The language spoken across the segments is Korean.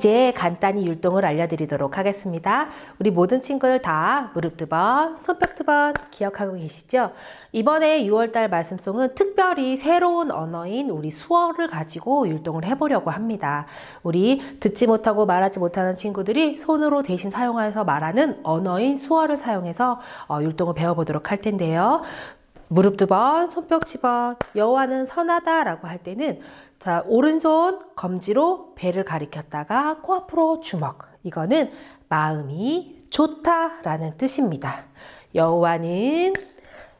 이제 간단히 율동을 알려드리도록 하겠습니다. 우리 모든 친구들 다 무릎 두 번, 손뼉 두 번 기억하고 계시죠? 이번에 6월달 말씀송은 특별히 새로운 언어인 우리 수어를 가지고 율동을 해보려고 합니다. 우리 듣지 못하고 말하지 못하는 친구들이 손으로 대신 사용해서 말하는 언어인 수어를 사용해서 율동을 배워보도록 할 텐데요. 무릎 두 번, 손뼉 10번, 여호와는 선하다 라고 할 때는 자, 오른손 검지로 배를 가리켰다가 코앞으로 주먹. 이거는 마음이 좋다 라는 뜻입니다. 여호와는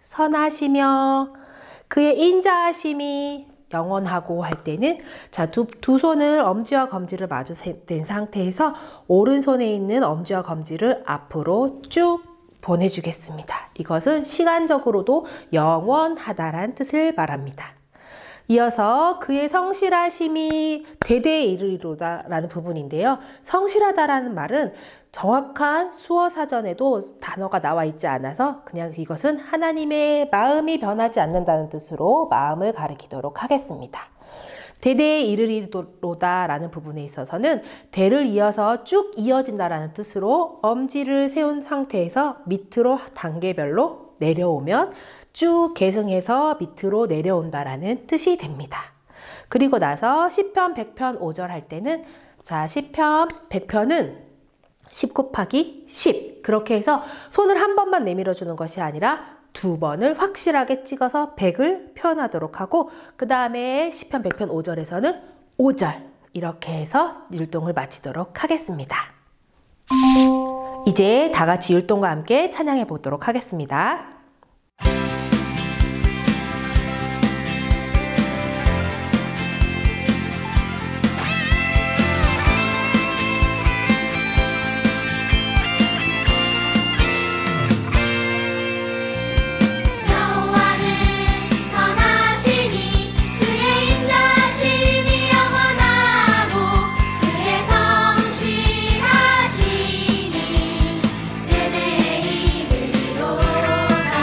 선하시며 그의 인자하심이 영원하고 할 때는 자, 두 손을 엄지와 검지를 마주 댄 상태에서 오른손에 있는 엄지와 검지를 앞으로 쭉 보내주겠습니다. 이것은 시간적으로도 영원하다란 뜻을 말합니다. 이어서 그의 성실하심이 대대에 이르리로다 라는 부분인데요. 성실하다라는 말은 정확한 수어 사전에도 단어가 나와 있지 않아서 그냥 이것은 하나님의 마음이 변하지 않는다는 뜻으로 마음을 가리키도록 하겠습니다. 대대에 이르리로다 라는 부분에 있어서는 대를 이어서 쭉 이어진다라는 뜻으로 엄지를 세운 상태에서 밑으로 단계별로 내려오면 쭉 계승해서 밑으로 내려온다라는 뜻이 됩니다. 그리고 나서 시편 100편 5절 할 때는 자, 시편 100편은 10 곱하기 10 그렇게 해서 손을 한 번만 내밀어 주는 것이 아니라 두 번을 확실하게 찍어서 100을 표현하도록 하고 그 다음에 시편 100편 5절에서는 5절 이렇게 해서 율동을 마치도록 하겠습니다. 이제 다 같이 율동과 함께 찬양해 보도록 하겠습니다. 성실하시니 대대 이르리로다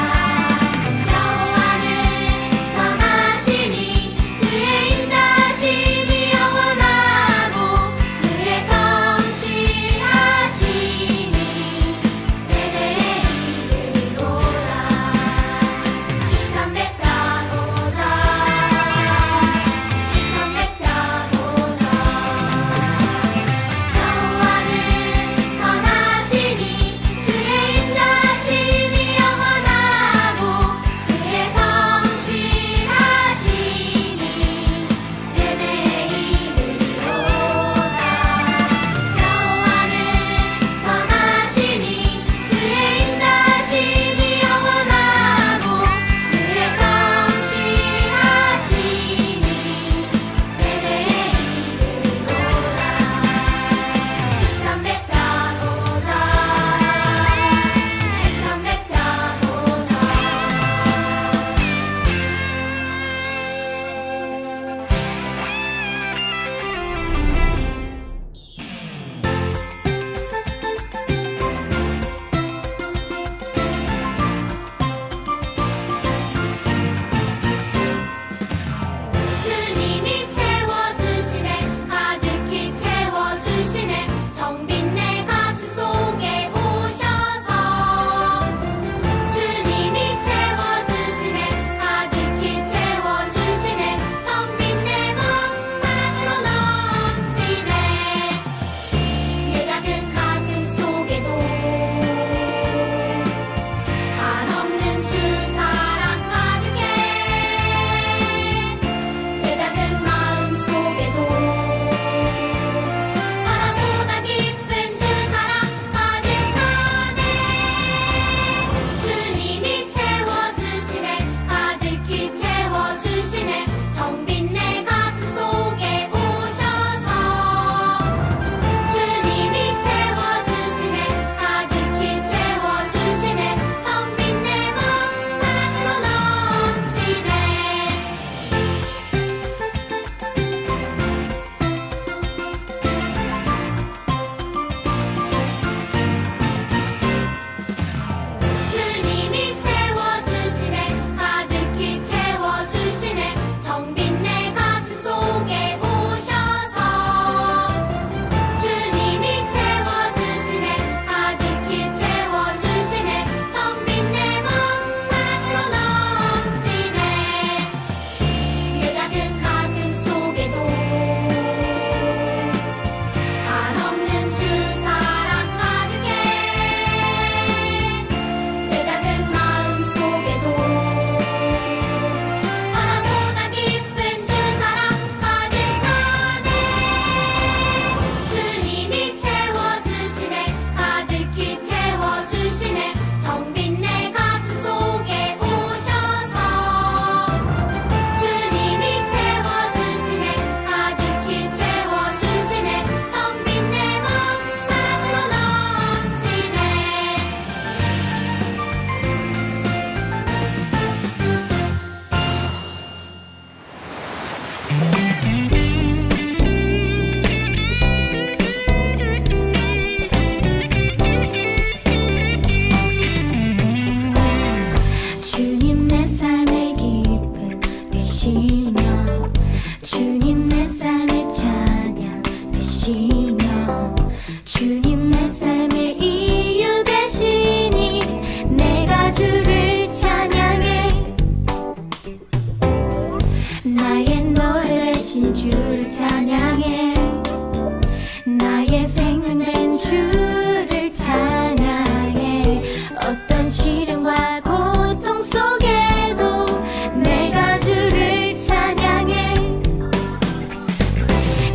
주를 찬양해. 어떤 시련과 고통 속에도 내가 주를 찬양해.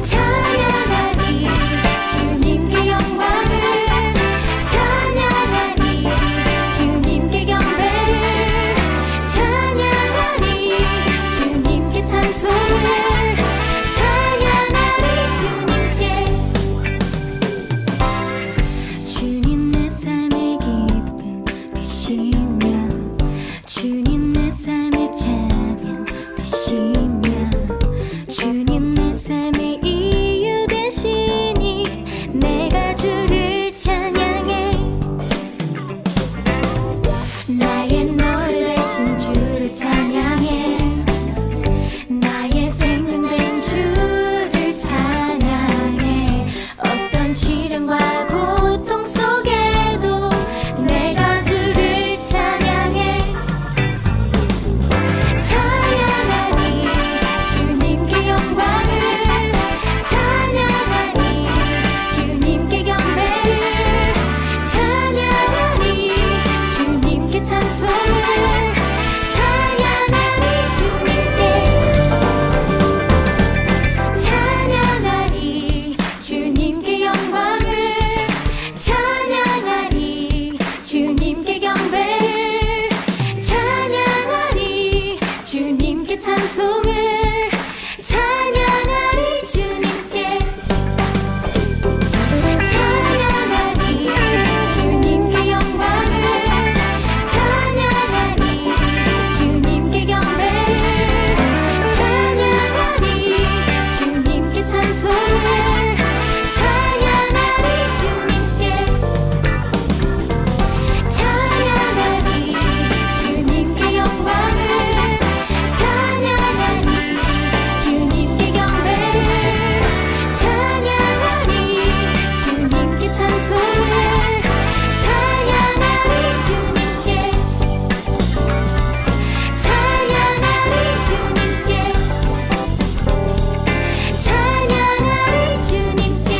찬양하리 주님께 영광을, 찬양하리 주님께 경배를, 찬양하리 주님께 찬송을, 찬양하리 주님께. 주님 내 삶의 기쁨 되시며, 주님 내 삶의 찬양 되시며, 주님 내 삶의 이유 되시니 내가 주를 찬양해. 나의 노래 되신 주를 찬양해. 나의 생명 된 주를 찬양해. 어떤 시련과 고통 속에도 내가 주를 찬양해. 찬양하리 주님께 영광을, 찬양하리 주님께 경배를, 찬양하리 주님께 찬송을, 찬양하리 주님께. 찬양하리 주님께 영광을, 찬양하리 주님께 경배를, 찬양하리 주님께 찬송을, 찬양하리 주님께. 찬양하리 주님께 영광을, 찬양하리 주님께 경배를, 찬양하리 주님께 찬송을, 찬양하리 주님께. 찬양하리 주님께 영광을, 찬양하리 주님께 경배를, 찬양하리 주님께 찬송을, 찬양하리 주님께. 찬양하리 주님께. 찬양하리 주님께.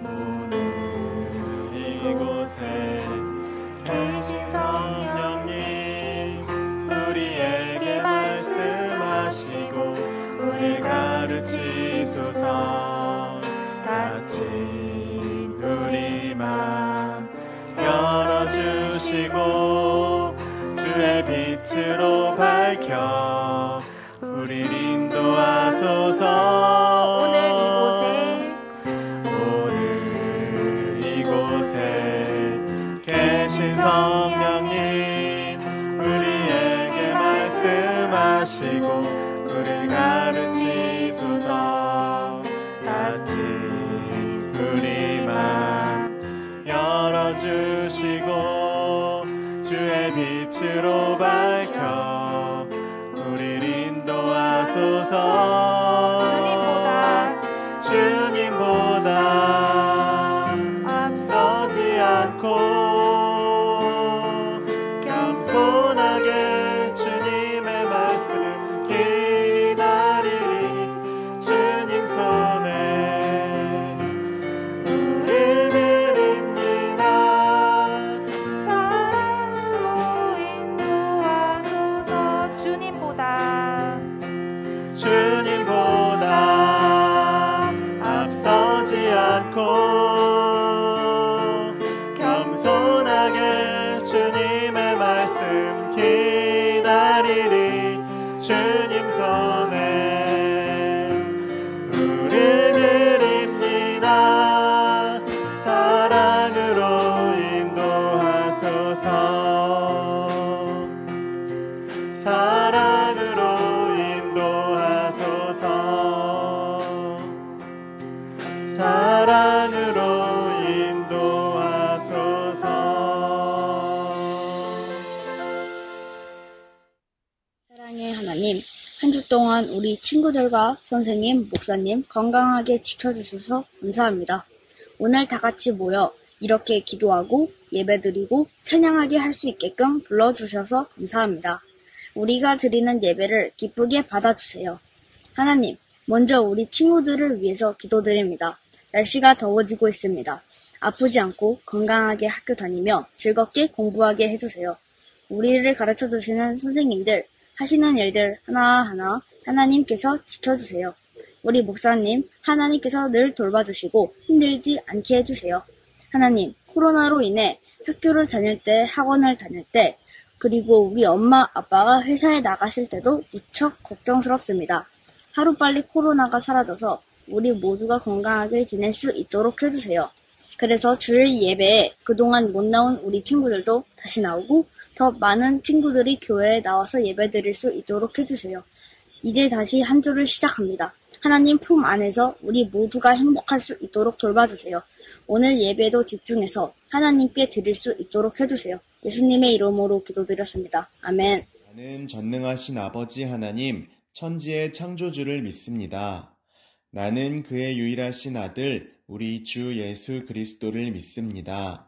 오늘 이곳에 계신 성령님, 우리에게 말씀하시고 우리 가르치소서. 같이 우리 맘 열어주시고 주의 빛으로 밝혀 우리 인도하소서. 오늘 이곳에 계신 성령님, 우리에게 말씀하시고 우리 가르치소서. 같이 우리 맘 열어주시고 주의 빛으로 밝혀 우리 인도하소서. 주님보다 앞서지 않고 겸손하게 주님의 말씀 기다리리. 주님 손에 우릴 드립니다. 사랑으로 인도하소서. 주님보다 앞서지 않고 겸손하게 주님의 말씀 기다리리. 주님 손에 우릴 드립니다. 사랑으로 인도하소서. 사랑으로 인도하소서. 사랑으로 인도하소서. 사랑의 하나님, 한 주 동안 우리 친구들과 선생님, 목사님 건강하게 지켜주셔서 감사합니다. 오늘 다 같이 모여 이렇게 기도하고 예배드리고 찬양하게 할 수 있게끔 불러주셔서 감사합니다. 우리가 드리는 예배를 기쁘게 받아주세요. 하나님, 먼저 우리 친구들을 위해서 기도드립니다. 날씨가 더워지고 있습니다. 아프지 않고 건강하게 학교 다니며 즐겁게 공부하게 해주세요. 우리를 가르쳐주시는 선생님들, 하시는 일들 하나하나 하나님께서 지켜주세요. 우리 목사님, 하나님께서 늘 돌봐주시고 힘들지 않게 해주세요. 하나님, 코로나로 인해 학교를 다닐 때, 학원을 다닐 때, 그리고 우리 엄마, 아빠가 회사에 나가실 때도 무척 걱정스럽습니다. 하루빨리 코로나가 사라져서 우리 모두가 건강하게 지낼 수 있도록 해주세요. 그래서 주일 예배에 그동안 못 나온 우리 친구들도 다시 나오고 더 많은 친구들이 교회에 나와서 예배드릴 수 있도록 해주세요. 이제 다시 한 주를 시작합니다. 하나님 품 안에서 우리 모두가 행복할 수 있도록 돌봐주세요. 오늘 예배도 집중해서 하나님께 드릴 수 있도록 해주세요. 예수님의 이름으로 기도드렸습니다. 아멘. 나는 전능하신 아버지 하나님, 천지의 창조주를 믿습니다. 나는 그의 유일하신 아들, 우리 주 예수 그리스도를 믿습니다.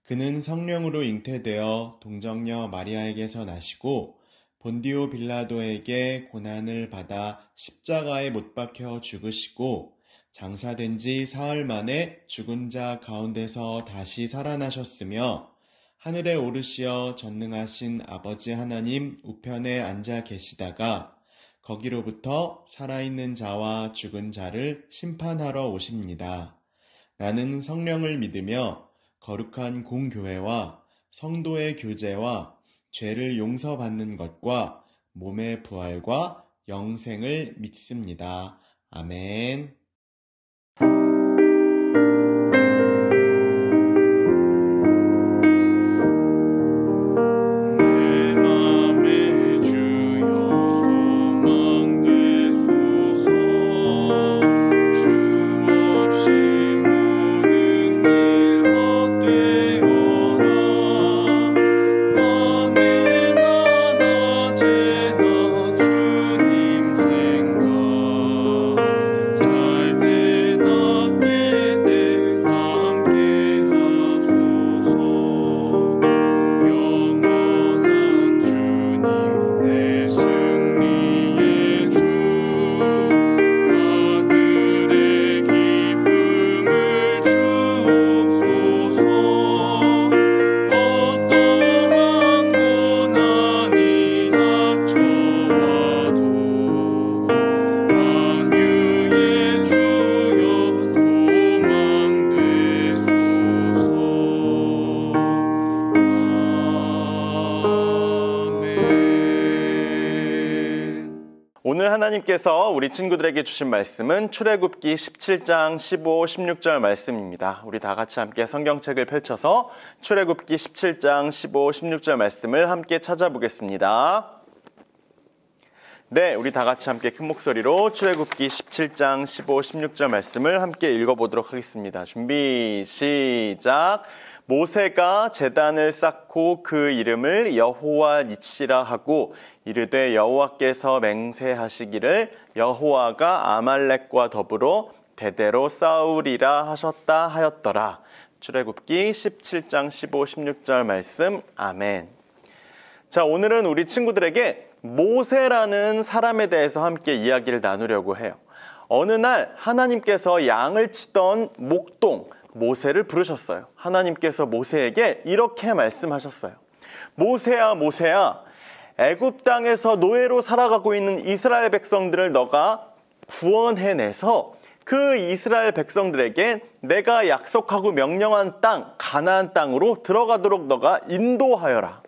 그는 성령으로 잉태되어 동정녀 마리아에게서 나시고 본디오 빌라도에게 고난을 받아 십자가에 못 박혀 죽으시고 장사된 지 사흘 만에 죽은 자 가운데서 다시 살아나셨으며 하늘에 오르시어 전능하신 아버지 하나님 우편에 앉아 계시다가 거기로부터 살아있는 자와 죽은 자를 심판하러 오십니다. 나는 성령을 믿으며 거룩한 공교회와 성도의 교제와 죄를 용서받는 것과 몸의 부활과 영생을 믿습니다. 아멘. 내 맘에 주여 소망되소서. 주 없이 모든 일 헛되어라. 밤에나 낮에나 주님 생각 잘 때 낮게 때 함께 하소서. 영원한 주님 내 승리의 주 하늘의 기쁨을 주옵소서. 어떠한 고난이 닥쳐와도 만유의 주여 소망되소서. 아멘. 오늘 하나님께서 우리 친구들에게 주신 말씀은 출애굽기 17장 15, 16절 말씀입니다. 우리 다 같이 함께 성경책을 펼쳐서 출애굽기 17장 15, 16절 말씀을 함께 찾아보겠습니다. 네, 우리 다 같이 함께 큰 목소리로 출애굽기 17장 15, 16절 말씀을 함께 읽어보도록 하겠습니다. 준비, 시작. 모세가 제단을 쌓고 그 이름을 여호와 니시라 하고 이르되 여호와께서 맹세하시기를 여호와가 아말렉과 더불어 대대로 싸우리라 하셨다 하였더라. 출애굽기 17장 15, 16절 말씀. 아멘. 자, 오늘은 우리 친구들에게 모세라는 사람에 대해서 함께 이야기를 나누려고 해요. 어느 날 하나님께서 양을 치던 목동 모세를 부르셨어요. 하나님께서 모세에게 이렇게 말씀하셨어요. 모세야, 모세야, 애굽 땅에서 노예로 살아가고 있는 이스라엘 백성들을 너가 구원해내서 그 이스라엘 백성들에게 내가 약속하고 명령한 땅, 가나안 땅으로 들어가도록 너가 인도하여라.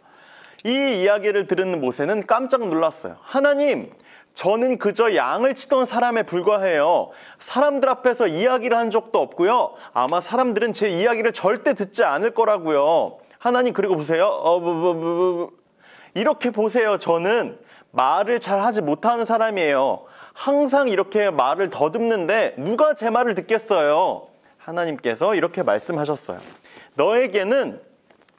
이 이야기를 들은 모세는 깜짝 놀랐어요. 하나님, 저는 그저 양을 치던 사람에 불과해요. 사람들 앞에서 이야기를 한 적도 없고요. 아마 사람들은 제 이야기를 절대 듣지 않을 거라고요. 하나님, 그리고 보세요. 이렇게 보세요. 저는 말을 잘 하지 못하는 사람이에요. 항상 이렇게 말을 더듬는데 누가 제 말을 듣겠어요? 하나님께서 이렇게 말씀하셨어요. 너에게는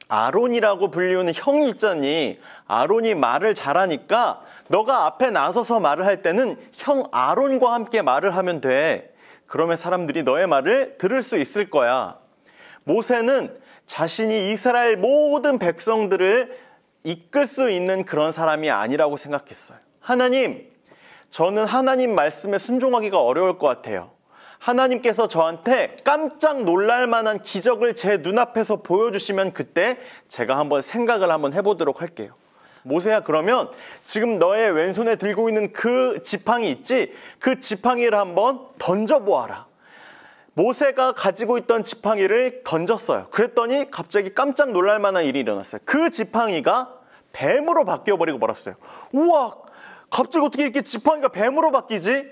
아론이라고 불리우는 형이 있잖니. 아론이 말을 잘하니까 너가 앞에 나서서 말을 할 때는 형 아론과 함께 말을 하면 돼. 그러면 사람들이 너의 말을 들을 수 있을 거야. 모세는 자신이 이스라엘 모든 백성들을 이끌 수 있는 그런 사람이 아니라고 생각했어요. 하나님, 저는 하나님 말씀에 순종하기가 어려울 것 같아요. 하나님께서 저한테 깜짝 놀랄 만한 기적을 제 눈앞에서 보여주시면 그때 제가 한번 생각을 한번 해보도록 할게요. 모세야, 그러면 지금 너의 왼손에 들고 있는 그 지팡이 있지? 그 지팡이를 한번 던져보아라. 모세가 가지고 있던 지팡이를 던졌어요. 그랬더니 갑자기 깜짝 놀랄 만한 일이 일어났어요. 그 지팡이가 뱀으로 바뀌어버리고 말았어요. 우와! 갑자기 어떻게 이렇게 지팡이가 뱀으로 바뀌지?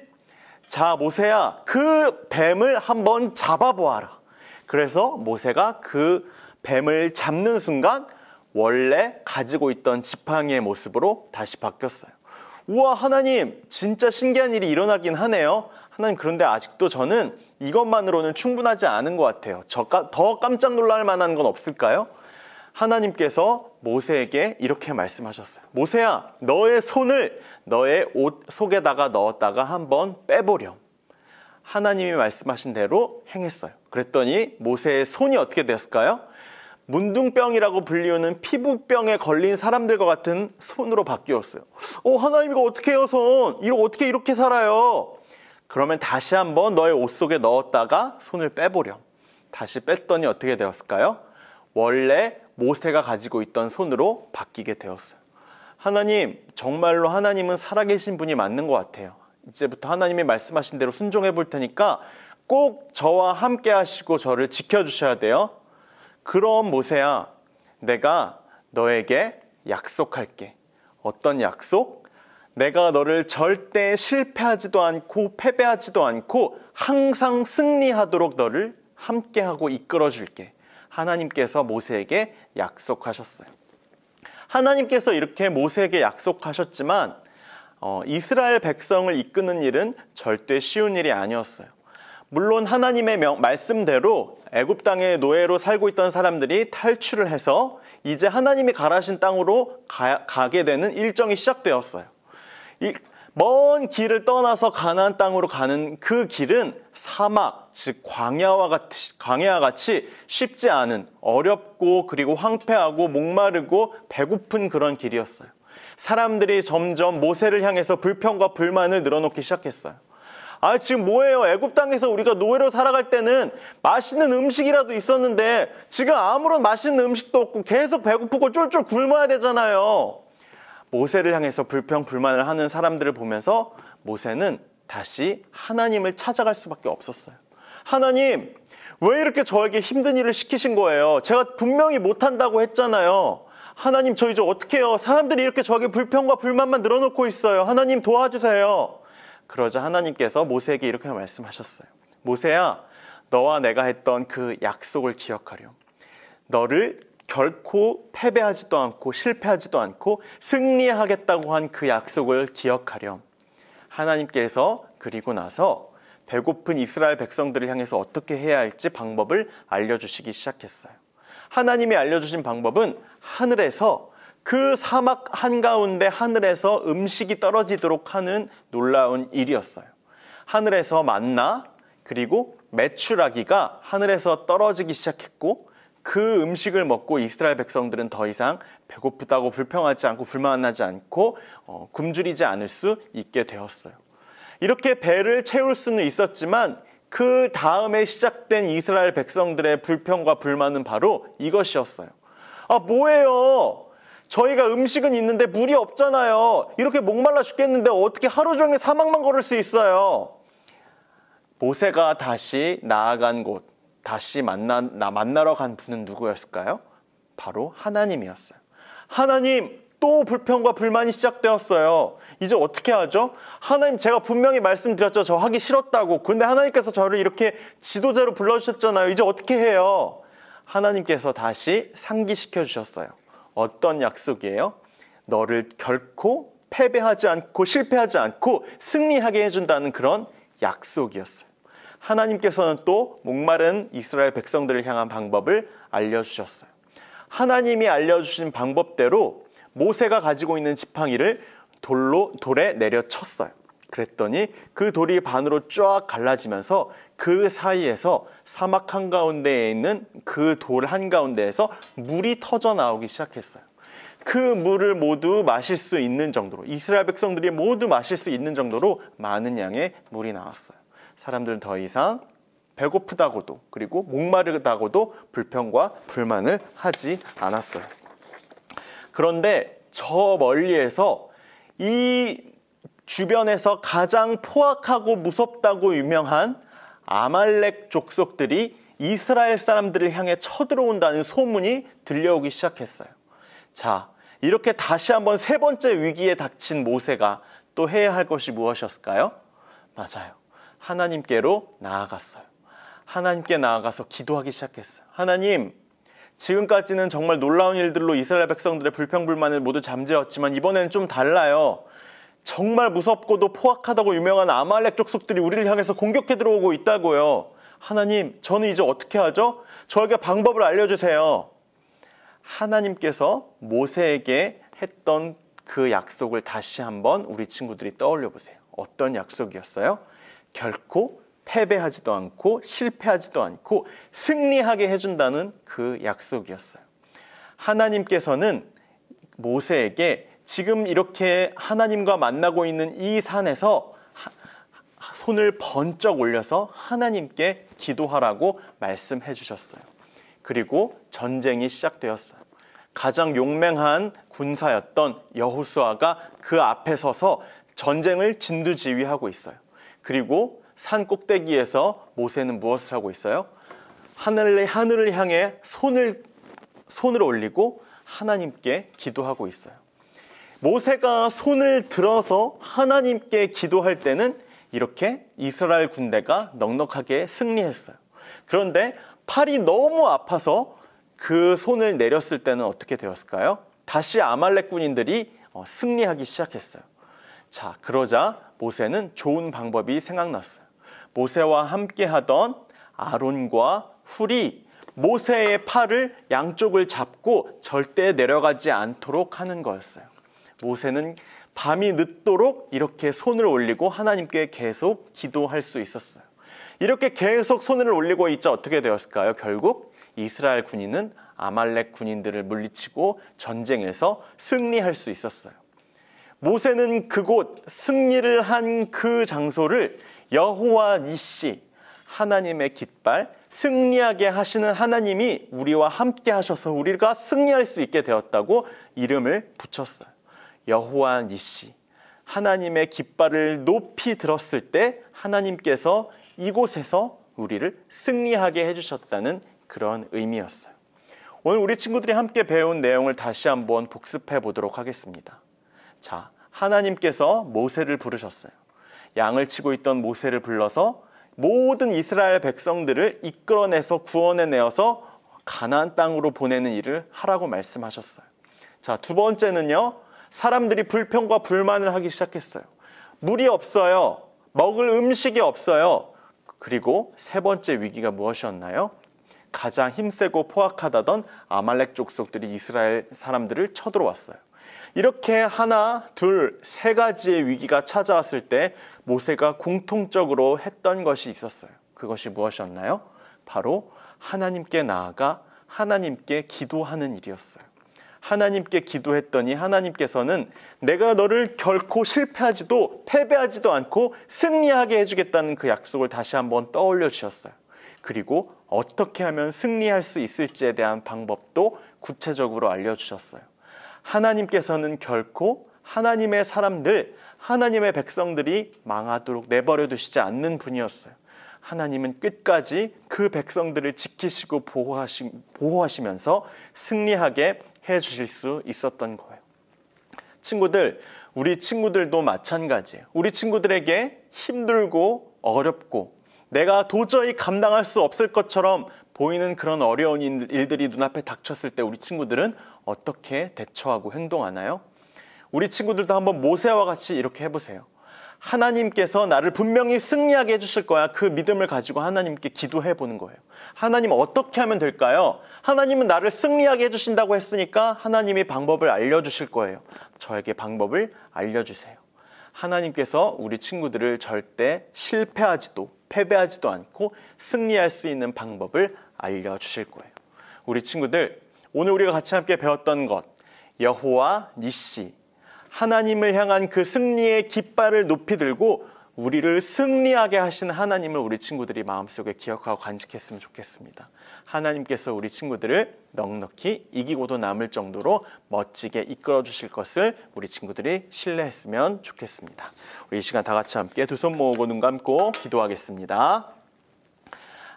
자, 모세야, 그 뱀을 한번 잡아보아라. 그래서 모세가 그 뱀을 잡는 순간 원래 가지고 있던 지팡이의 모습으로 다시 바뀌었어요. 우와, 하나님, 진짜 신기한 일이 일어나긴 하네요. 하나님, 그런데 아직도 저는 이것만으로는 충분하지 않은 것 같아요. 더 깜짝 놀랄 만한 건 없을까요? 하나님께서 모세에게 이렇게 말씀하셨어요. 모세야, 너의 손을 너의 옷 속에다가 넣었다가 한번 빼보렴. 하나님이 말씀하신 대로 행했어요. 그랬더니 모세의 손이 어떻게 되었을까요? 문둥병이라고 불리우는 피부병에 걸린 사람들과 같은 손으로 바뀌었어요. 하나님, 이거 어떻게 해요, 손? 이거 어떻게 이렇게 살아요? 그러면 다시 한번 너의 옷 속에 넣었다가 손을 빼보렴. 다시 뺐더니 어떻게 되었을까요? 원래 모세가 가지고 있던 손으로 바뀌게 되었어요. 하나님, 정말로 하나님은 살아계신 분이 맞는 것 같아요. 이제부터 하나님이 말씀하신 대로 순종해 볼 테니까 꼭 저와 함께 하시고 저를 지켜주셔야 돼요. 그럼 모세야, 내가 너에게 약속할게. 어떤 약속? 내가 너를 절대 실패하지도 않고 패배하지도 않고 항상 승리하도록 너를 함께하고 이끌어줄게. 하나님께서 모세에게 약속하셨어요. 하나님께서 이렇게 모세에게 약속하셨지만 이스라엘 백성을 이끄는 일은 절대 쉬운 일이 아니었어요. 물론 하나님의 말씀대로 애굽 땅의 노예로 살고 있던 사람들이 탈출을 해서 이제 하나님이 가라신 땅으로 가게 되는 일정이 시작되었어요. 먼 길을 떠나서 가나안 땅으로 가는 그 길은 사막, 즉 광야와 같이 쉽지 않은, 어렵고 그리고 황폐하고 목마르고 배고픈 그런 길이었어요. 사람들이 점점 모세를 향해서 불평과 불만을 늘어놓기 시작했어요. 지금 뭐예요? 애굽 땅에서 우리가 노예로 살아갈 때는 맛있는 음식이라도 있었는데 지금 아무런 맛있는 음식도 없고 계속 배고프고 쫄쫄 굶어야 되잖아요. 모세를 향해서 불평 불만을 하는 사람들을 보면서 모세는 다시 하나님을 찾아갈 수밖에 없었어요. 하나님, 왜 이렇게 저에게 힘든 일을 시키신 거예요? 제가 분명히 못한다고 했잖아요. 하나님, 저 이제 어떻게 해요? 사람들이 이렇게 저에게 불평과 불만만 늘어놓고 있어요. 하나님, 도와주세요. 그러자 하나님께서 모세에게 이렇게 말씀하셨어요. 모세야, 너와 내가 했던 그 약속을 기억하렴. 너를 결코 패배하지도 않고 실패하지도 않고 승리하겠다고 한 그 약속을 기억하렴. 하나님께서 그리고 나서 배고픈 이스라엘 백성들을 향해서 어떻게 해야 할지 방법을 알려주시기 시작했어요. 하나님이 알려주신 방법은 하늘에서, 그 사막 한가운데 하늘에서 음식이 떨어지도록 하는 놀라운 일이었어요. 하늘에서 만나 그리고 메추라기가 하늘에서 떨어지기 시작했고, 그 음식을 먹고 이스라엘 백성들은 더 이상 배고프다고 불평하지 않고 불만하지 않고 굶주리지 않을 수 있게 되었어요. 이렇게 배를 채울 수는 있었지만 그 다음에 시작된 이스라엘 백성들의 불평과 불만은 바로 이것이었어요. 뭐예요? 저희가 음식은 있는데 물이 없잖아요. 이렇게 목말라 죽겠는데 어떻게 하루 종일 사막만 걸을 수 있어요? 모세가 다시 나아간 곳, 다시 만나러 간 분은 누구였을까요? 바로 하나님이었어요. 하나님, 또 불평과 불만이 시작되었어요. 이제 어떻게 하죠? 하나님, 제가 분명히 말씀드렸죠. 저 하기 싫었다고. 그런데 하나님께서 저를 이렇게 지도자로 불러주셨잖아요. 이제 어떻게 해요? 하나님께서 다시 상기시켜 주셨어요. 어떤 약속이에요? 너를 결코 패배하지 않고 실패하지 않고 승리하게 해준다는 그런 약속이었어요. 하나님께서는 또 목마른 이스라엘 백성들을 향한 방법을 알려주셨어요. 하나님이 알려주신 방법대로 모세가 가지고 있는 지팡이를 돌에 내려쳤어요. 그랬더니 그 돌이 반으로 쫙 갈라지면서 그 사이에서 사막 한가운데에 있는 그 돌 한가운데에서 물이 터져 나오기 시작했어요. 그 물을 모두 마실 수 있는 정도로, 이스라엘 백성들이 모두 마실 수 있는 정도로 많은 양의 물이 나왔어요. 사람들은 더 이상 배고프다고도 그리고 목마르다고도 불평과 불만을 하지 않았어요. 그런데 저 멀리에서 이 주변에서 가장 포악하고 무섭다고 유명한 아말렉 족속들이 이스라엘 사람들을 향해 쳐들어온다는 소문이 들려오기 시작했어요. 자, 이렇게 다시 한번 세 번째 위기에 닥친 모세가 또 해야 할 것이 무엇이었을까요? 맞아요. 하나님께로 나아갔어요. 하나님께 나아가서 기도하기 시작했어요. 하나님, 지금까지는 정말 놀라운 일들로 이스라엘 백성들의 불평불만을 모두 잠재웠지만 이번에는 좀 달라요. 정말 무섭고도 포악하다고 유명한 아말렉 족속들이 우리를 향해서 공격해 들어오고 있다고요. 하나님, 저는 이제 어떻게 하죠? 저에게 방법을 알려주세요. 하나님께서 모세에게 했던 그 약속을 다시 한번 우리 친구들이 떠올려 보세요. 어떤 약속이었어요? 결코 패배하지도 않고 실패하지도 않고 승리하게 해준다는 그 약속이었어요. 하나님께서는 모세에게 지금 이렇게 하나님과 만나고 있는 이 산에서 손을 번쩍 올려서 하나님께 기도하라고 말씀해 주셨어요. 그리고 전쟁이 시작되었어요. 가장 용맹한 군사였던 여호수아가 그 앞에 서서 전쟁을 진두지휘하고 있어요. 그리고 산 꼭대기에서 모세는 무엇을 하고 있어요? 하늘을 향해 손을 올리고 하나님께 기도하고 있어요. 모세가 손을 들어서 하나님께 기도할 때는 이렇게 이스라엘 군대가 넉넉하게 승리했어요. 그런데 팔이 너무 아파서 그 손을 내렸을 때는 어떻게 되었을까요? 다시 아말렉 군인들이 승리하기 시작했어요. 자, 그러자 모세는 좋은 방법이 생각났어요. 모세와 함께 하던 아론과 훌이 모세의 팔을 양쪽을 잡고 절대 내려가지 않도록 하는 거였어요. 모세는 밤이 늦도록 이렇게 손을 올리고 하나님께 계속 기도할 수 있었어요. 이렇게 계속 손을 올리고 있자 어떻게 되었을까요? 결국 이스라엘 군인은 아말렉 군인들을 물리치고 전쟁에서 승리할 수 있었어요. 모세는 그곳 승리를 한 그 장소를 여호와 니시, 하나님의 깃발, 승리하게 하시는 하나님이 우리와 함께 하셔서 우리가 승리할 수 있게 되었다고 이름을 붙였어요. 여호와 니시, 하나님의 깃발을 높이 들었을 때 하나님께서 이곳에서 우리를 승리하게 해주셨다는 그런 의미였어요. 오늘 우리 친구들이 함께 배운 내용을 다시 한번 복습해 보도록 하겠습니다. 자, 하나님께서 모세를 부르셨어요. 양을 치고 있던 모세를 불러서 모든 이스라엘 백성들을 이끌어내서 구원해내어서 가나안 땅으로 보내는 일을 하라고 말씀하셨어요. 자, 두 번째는요. 사람들이 불평과 불만을 하기 시작했어요. 물이 없어요. 먹을 음식이 없어요. 그리고 세 번째 위기가 무엇이었나요? 가장 힘세고 포악하다던 아말렉 족속들이 이스라엘 사람들을 쳐들어왔어요. 이렇게 하나, 둘, 세 가지의 위기가 찾아왔을 때 모세가 공통적으로 했던 것이 있었어요. 그것이 무엇이었나요? 바로 하나님께 나아가 하나님께 기도하는 일이었어요. 하나님께 기도했더니 하나님께서는 내가 너를 결코 실패하지도 패배하지도 않고 승리하게 해주겠다는 그 약속을 다시 한번 떠올려 주셨어요. 그리고 어떻게 하면 승리할 수 있을지에 대한 방법도 구체적으로 알려주셨어요. 하나님께서는 결코 하나님의 사람들, 하나님의 백성들이 망하도록 내버려 두시지 않는 분이었어요. 하나님은 끝까지 그 백성들을 지키시고 보호하시면서 승리하게 해주실 수 있었던 거예요. 친구들, 우리 친구들도 마찬가지예요. 우리 친구들에게 힘들고 어렵고 내가 도저히 감당할 수 없을 것처럼 보이는 그런 어려운 일들이 눈앞에 닥쳤을 때 우리 친구들은 어떻게 대처하고 행동하나요? 우리 친구들도 한번 모세와 같이 이렇게 해보세요. 하나님께서 나를 분명히 승리하게 해주실 거야. 그 믿음을 가지고 하나님께 기도해 보는 거예요. 하나님 어떻게 하면 될까요? 하나님은 나를 승리하게 해주신다고 했으니까 하나님이 방법을 알려주실 거예요. 저에게 방법을 알려주세요. 하나님께서 우리 친구들을 절대 실패하지도 패배하지도 않고 승리할 수 있는 방법을 알려주실 거예요. 우리 친구들, 오늘 우리가 같이 함께 배웠던 것, 여호와 니시, 하나님을 향한 그 승리의 깃발을 높이 들고 우리를 승리하게 하신 하나님을 우리 친구들이 마음속에 기억하고 간직했으면 좋겠습니다. 하나님께서 우리 친구들을 넉넉히 이기고도 남을 정도로 멋지게 이끌어 주실 것을 우리 친구들이 신뢰했으면 좋겠습니다. 우리 이 시간 다 같이 함께 두 손 모으고 눈 감고 기도하겠습니다.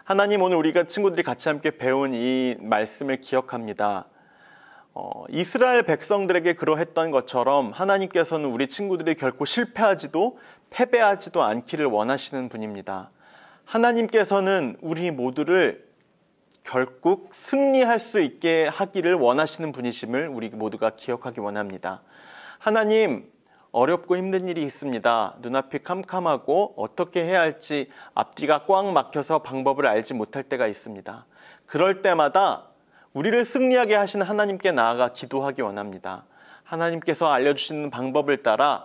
하나님, 오늘 우리가 친구들이 같이 함께 배운 이 말씀을 기억합니다. 이스라엘 백성들에게 그러했던 것처럼 하나님께서는 우리 친구들이 결코 실패하지도 패배하지도 않기를 원하시는 분입니다. 하나님께서는 우리 모두를 결국 승리할 수 있게 하기를 원하시는 분이심을 우리 모두가 기억하기 원합니다. 하나님, 어렵고 힘든 일이 있습니다. 눈앞이 캄캄하고 어떻게 해야 할지 앞뒤가 꽉 막혀서 방법을 알지 못할 때가 있습니다. 그럴 때마다 우리를 승리하게 하신 하나님께 나아가 기도하기 원합니다. 하나님께서 알려주시는 방법을 따라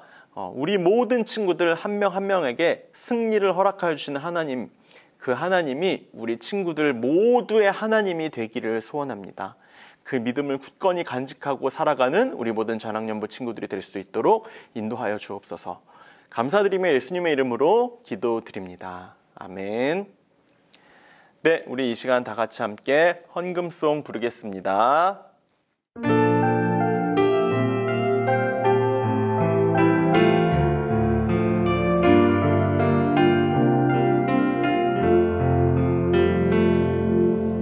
우리 모든 친구들 한 명 한 명에게 승리를 허락하여 주시는 하나님, 그 하나님이 우리 친구들 모두의 하나님이 되기를 소원합니다. 그 믿음을 굳건히 간직하고 살아가는 우리 모든 전학년부 친구들이 될 수 있도록 인도하여 주옵소서. 감사드리며 예수님의 이름으로 기도드립니다. 아멘. 네, 우리 이 시간 다 같이 함께 헌금송 부르겠습니다.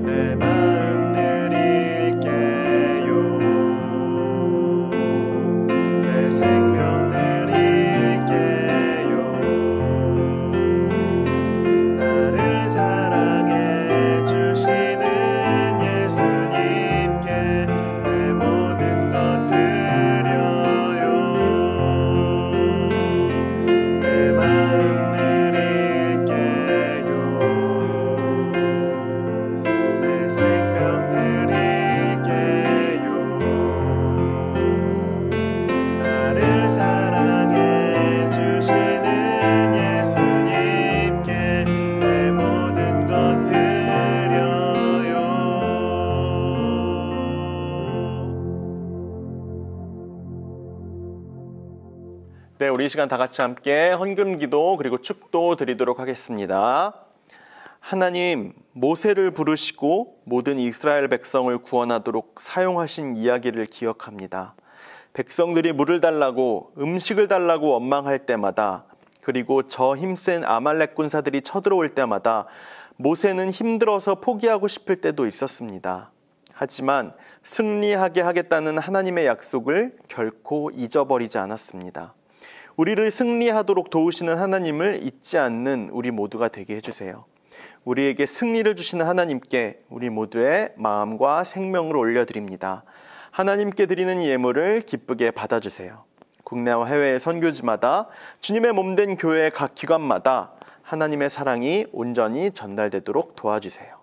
내 마음 드릴게요. 내 생명 드릴게요. 나를 사랑해 주시는 예수님께 내 모든 것 드려요. 내 마음 드릴게요. 내 생명 드릴게요. 나를 사랑해 주시는 예수님께 내 모든 것 드려요. 네, 우리 이 시간 다 같이 함께 헌금기도 그리고 축도 드리도록 하겠습니다. 하나님, 모세를 부르시고 모든 이스라엘 백성을 구원하도록 사용하신 이야기를 기억합니다. 백성들이 물을 달라고 음식을 달라고 원망할 때마다, 그리고 저 힘센 아말렉 군사들이 쳐들어올 때마다 모세는 힘들어서 포기하고 싶을 때도 있었습니다. 하지만 승리하게 하겠다는 하나님의 약속을 결코 잊어버리지 않았습니다. 우리를 승리하도록 도우시는 하나님을 잊지 않는 우리 모두가 되게 해주세요. 우리에게 승리를 주시는 하나님께 우리 모두의 마음과 생명을 올려드립니다. 하나님께 드리는 예물을 기쁘게 받아주세요. 국내와 해외의 선교지마다 주님의 몸된 교회의 각 기관마다 하나님의 사랑이 온전히 전달되도록 도와주세요.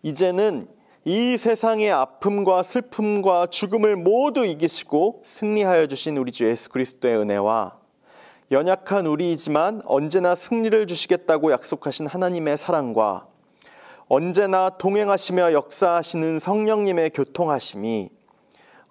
이제는 이 세상의 아픔과 슬픔과 죽음을 모두 이기시고 승리하여 주신 우리 주 예수 그리스도의 은혜와 연약한 우리이지만 언제나 승리를 주시겠다고 약속하신 하나님의 사랑과 언제나 동행하시며 역사하시는 성령님의 교통하심이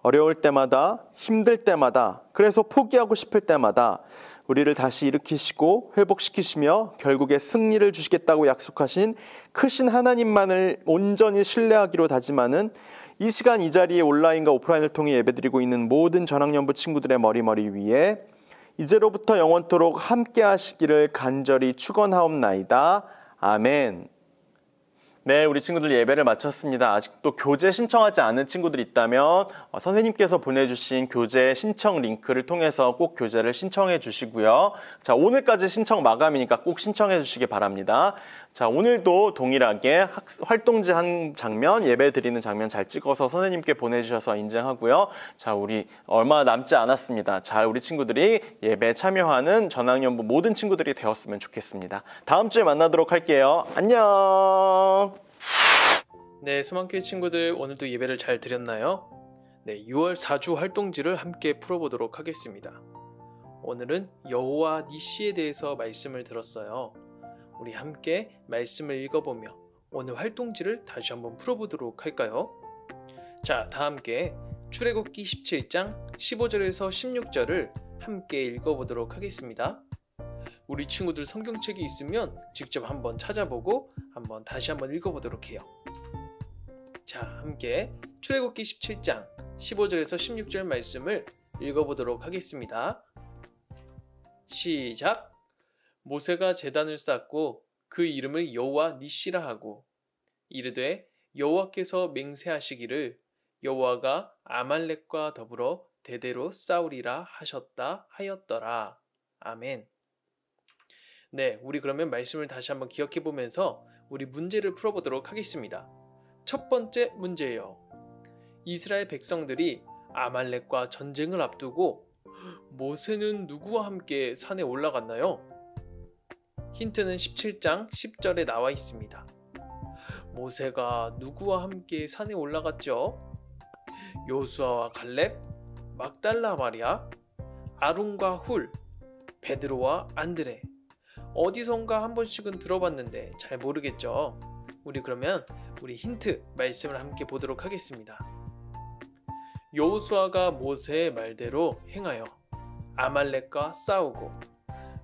어려울 때마다, 힘들 때마다, 그래서 포기하고 싶을 때마다 우리를 다시 일으키시고 회복시키시며 결국에 승리를 주시겠다고 약속하신 크신 하나님만을 온전히 신뢰하기로 다짐하는 이 시간 이 자리에 온라인과 오프라인을 통해 예배드리고 있는 모든 전학년부 친구들의 머리 위에 이제로부터 영원토록 함께 하시기를 간절히 축원하옵나이다. 아멘. 네, 우리 친구들 예배를 마쳤습니다. 아직도 교재 신청하지 않은 친구들 있다면 선생님께서 보내주신 교재 신청 링크를 통해서 꼭 교재를 신청해 주시고요. 자, 오늘까지 신청 마감이니까 꼭 신청해 주시기 바랍니다. 자, 오늘도 동일하게 활동지 한 장면, 예배 드리는 장면 잘 찍어서 선생님께 보내주셔서 인증하고요. 자, 우리 얼마 남지 않았습니다. 잘 우리 친구들이 예배에 참여하는 전학년부 모든 친구들이 되었으면 좋겠습니다. 다음 주에 만나도록 할게요. 안녕. 네, 수만교회 친구들 오늘도 예배를 잘 드렸나요? 네, 6월 4주 활동지를 함께 풀어보도록 하겠습니다. 오늘은 여호와 니시에 대해서 말씀을 들었어요. 우리 함께 말씀을 읽어보며 오늘 활동지를 다시 한번 풀어보도록 할까요? 자, 다 함께 출애굽기 17장 15절에서 16절을 함께 읽어보도록 하겠습니다. 우리 친구들 성경책이 있으면 직접 한번 찾아보고 한번 다시 한번 읽어보도록 해요. 자, 함께 출애굽기 17장 15절에서 16절 말씀을 읽어보도록 하겠습니다. 시작! 모세가 제단을 쌓고 그 이름을 여호와 니시라 하고 이르되 여호와께서 맹세하시기를 여호와가 아말렉과 더불어 대대로 싸우리라 하셨다 하였더라. 아멘. 네, 우리 그러면 말씀을 다시 한번 기억해 보면서 우리 문제를 풀어보도록 하겠습니다. 첫 번째 문제예요. 이스라엘 백성들이 아말렉과 전쟁을 앞두고 모세는 누구와 함께 산에 올라갔나요? 힌트는 17장 10절에 나와 있습니다. 모세가 누구와 함께 산에 올라갔죠? 요수아와 갈렙, 막달라 마리아, 아론과 훌, 베드로와 안드레. 어디선가 한 번씩은 들어봤는데 잘 모르겠죠? 우리 그러면 우리 힌트 말씀을 함께 보도록 하겠습니다. 여호수아가 모세의 말대로 행하여 아말렉과 싸우고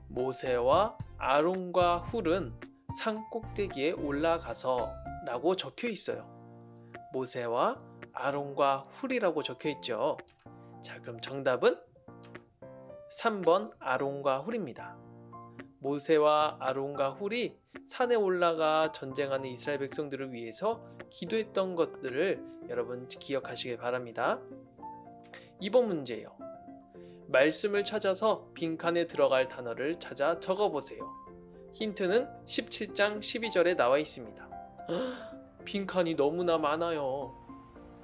모세와 아론과 훌은 산 꼭대기에 올라가서 라고 적혀 있어요. 모세와 아론과 훌이라고 적혀 있죠. 자, 그럼 정답은 3번 아론과 훌입니다. 모세와 아론과 훌이 산에 올라가 전쟁하는 이스라엘 백성들을 위해서 기도했던 것들을 여러분 기억하시길 바랍니다. 2번 문제예요. 말씀을 찾아서 빈칸에 들어갈 단어를 찾아 적어보세요. 힌트는 17장 12절에 나와 있습니다. 빈칸이 너무나 많아요.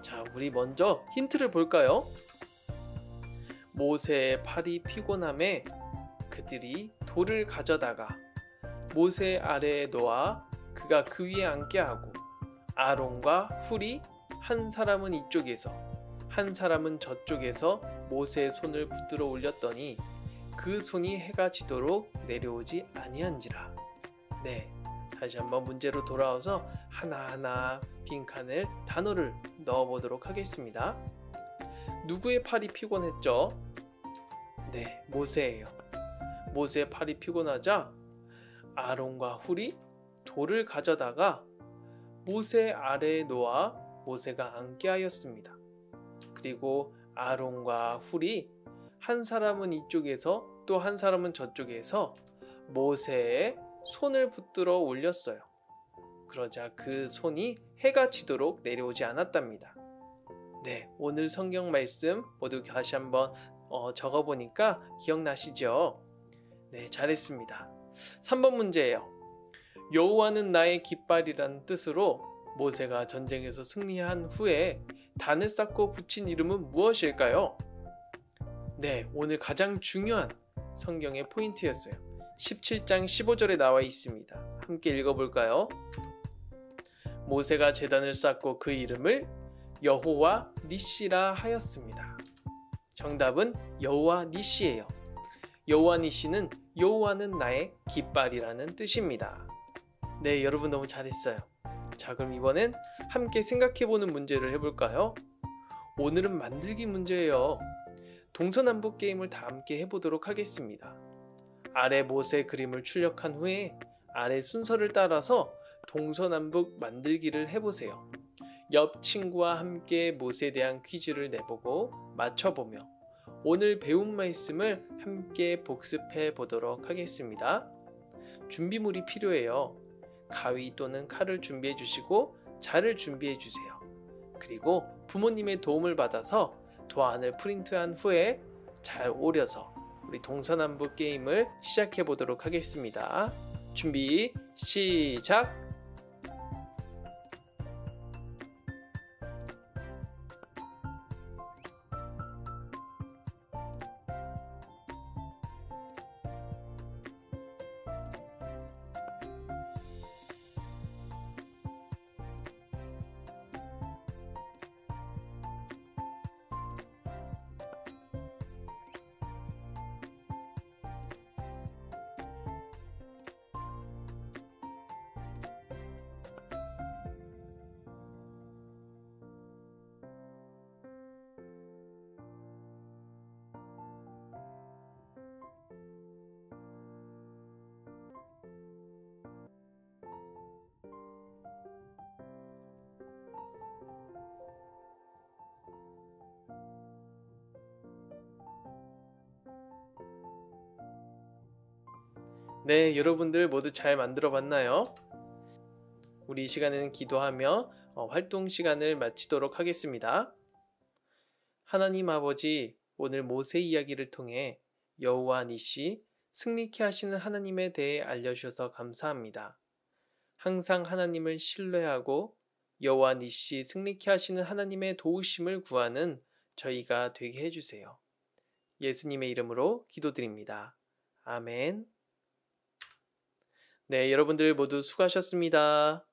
자, 우리 먼저 힌트를 볼까요? 모세의 팔이 피곤함에 그들이 돌을 가져다가 모세 아래에 놓아 그가 그 위에 앉게 하고 아론과 훌이 한 사람은 이쪽에서 한 사람은 저쪽에서 모세의 손을 붙들어 올렸더니 그 손이 해가 지도록 내려오지 아니한지라. 네, 다시 한번 문제로 돌아와서 하나하나 빈칸을 단어를 넣어보도록 하겠습니다. 누구의 팔이 피곤했죠? 네, 모세예요. 모세의 팔이 피곤하자 아론과 훌이 돌을 가져다가 모세 아래에 놓아 모세가 앉게 하였습니다. 그리고 아론과 훌이 한 사람은 이쪽에서 또 한 사람은 저쪽에서 모세의 손을 붙들어 올렸어요. 그러자 그 손이 해가 지도록 내려오지 않았답니다. 네, 오늘 성경 말씀 모두 다시 한번 적어보니까 기억나시죠? 네, 잘했습니다. 3번 문제예요. 여호와는 나의 깃발이라는 뜻으로 모세가 전쟁에서 승리한 후에 단을 쌓고 붙인 이름은 무엇일까요? 네, 오늘 가장 중요한 성경의 포인트였어요. 17장 15절에 나와 있습니다. 함께 읽어볼까요? 모세가 제단을 쌓고 그 이름을 여호와 니시라 하였습니다. 정답은 여호와 니시예요. 여호와 니시는 여호와는 나의 깃발이라는 뜻입니다. 네, 여러분 너무 잘했어요. 자, 그럼 이번엔 함께 생각해보는 문제를 해볼까요? 오늘은 만들기 문제예요. 동서남북 게임을 다 함께 해보도록 하겠습니다. 아래 모세 그림을 출력한 후에 아래 순서를 따라서 동서남북 만들기를 해보세요. 옆 친구와 함께 모세에 대한 퀴즈를 내보고 맞춰보며 오늘 배운 말씀을 함께 복습해 보도록 하겠습니다. 준비물이 필요해요. 가위 또는 칼을 준비해 주시고 자를 준비해 주세요. 그리고 부모님의 도움을 받아서 도안을 프린트한 후에 잘 오려서 우리 동서남북 게임을 시작해 보도록 하겠습니다. 준비 시작! 네, 여러분들 모두 잘 만들어 봤나요? 우리 이 시간에는 기도하며 활동 시간을 마치도록 하겠습니다. 하나님 아버지, 오늘 모세 이야기를 통해 여호와 니시, 승리케 하시는 하나님에 대해 알려주셔서 감사합니다. 항상 하나님을 신뢰하고 여호와 니시, 승리케 하시는 하나님의 도우심을 구하는 저희가 되게 해주세요. 예수님의 이름으로 기도드립니다. 아멘. 네, 여러분들 모두 수고하셨습니다.